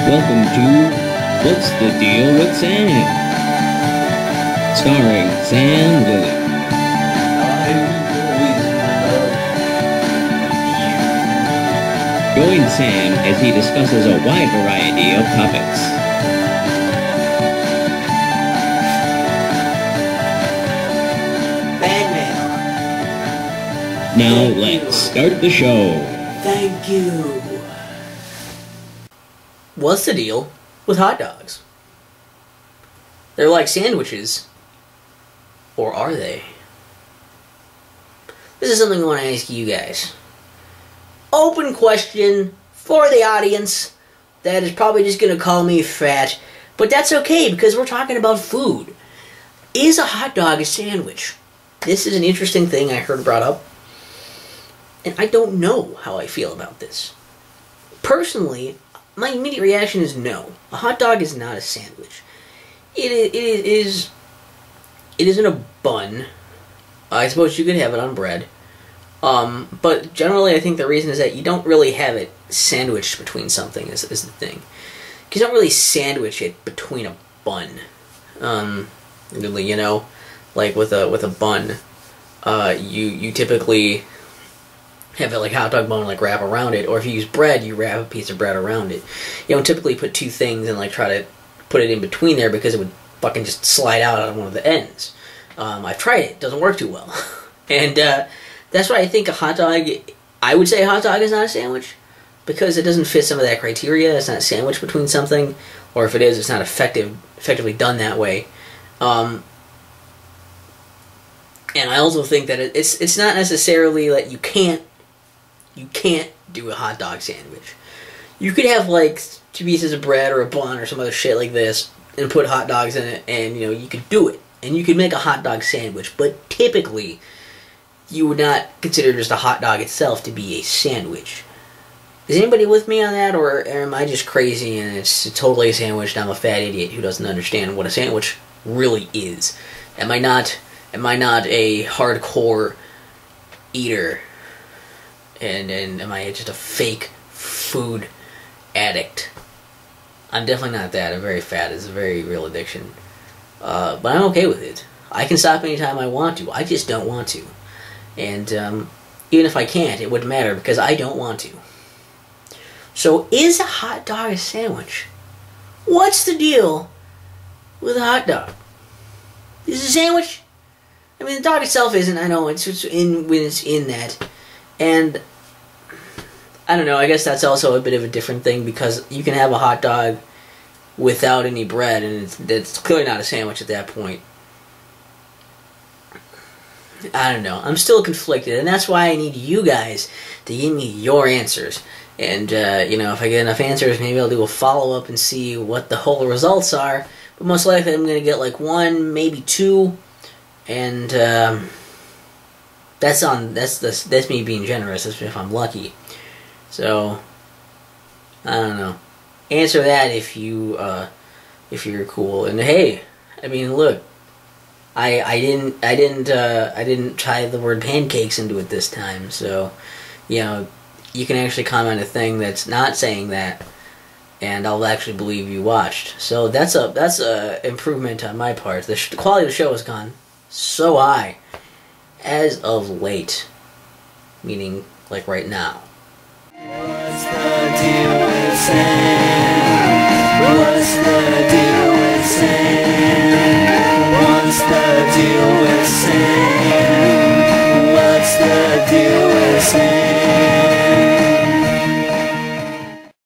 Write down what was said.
Welcome to What's the Deal with Sam? Starring Sam Lilly. Join Sam as he discusses a wide variety of topics. Batman. Now let's start the show. Thank you. What's the deal with hot dogs? They're like sandwiches. Or are they? This is something I want to ask you guys. Open question for the audience that is probably just going to call me fat. But that's okay because we're talking about food. Is a hot dog a sandwich? This is an interesting thing I heard brought up. And I don't know how I feel about this. Personally, my immediate reaction is no. A hot dog is not a sandwich. It isn't a bun. I suppose you could have it on bread. But generally I think the reason is that you don't really have it sandwiched between something is the thing. You don't really sandwich it between a bun. Really, you know, like with a bun, you typically have it like hot dog bun, like wrap around it, or if you use bread, you wrap a piece of bread around it. You don't typically put two things and like try to put it in between there because it would fucking just slide out on one of the ends. I've tried it; doesn't work too well, and that's why I think a hot dog. I would say a hot dog is not a sandwich because it doesn't fit some of that criteria. It's not a sandwich between something, or if it is, it's not effectively done that way. And I also think that it's not necessarily that you can't do a hot dog sandwich. You could have like two pieces of bread or a bun or some other shit like this and put hot dogs in it, and you know you could do it, and you could make a hot dog sandwich. But typically, you would not consider just a hot dog itself to be a sandwich. Is anybody with me on that, or am I just crazy and it's totally a sandwich and I'm a fat idiot who doesn't understand what a sandwich really is? Am I not a hardcore eater? And am I just a fake food addict? I'm definitely not that. I'm very fat. It's a very real addiction. But I'm okay with it. I can stop anytime I want to. I just don't want to. And even if I can't, it wouldn't matter because I don't want to. So is a hot dog a sandwich? What's the deal with a hot dog? Is it a sandwich? I mean, the dog itself isn't. I know it's in when it's in that. And I don't know, I guess that's also a bit of a different thing because you can have a hot dog without any bread and it's clearly not a sandwich at that point. I don't know. I'm still conflicted, and that's why I need you guys to give me your answers. And, you know, if I get enough answers, maybe I'll do a follow-up and see what the whole results are. But most likely I'm going to get like one, maybe two, and that's me being generous, that's if I'm lucky. So, I don't know. Answer that if you're cool. And hey, I mean, look, I didn't tie the word pancakes into it this time, so you know you can actually comment a thing that's not saying that, and I'll actually believe you watched. So that's a improvement on my part. The quality of the show has gone so high as of late, meaning like right now. What's the deal with Sam? What's the deal with Sam? What's the deal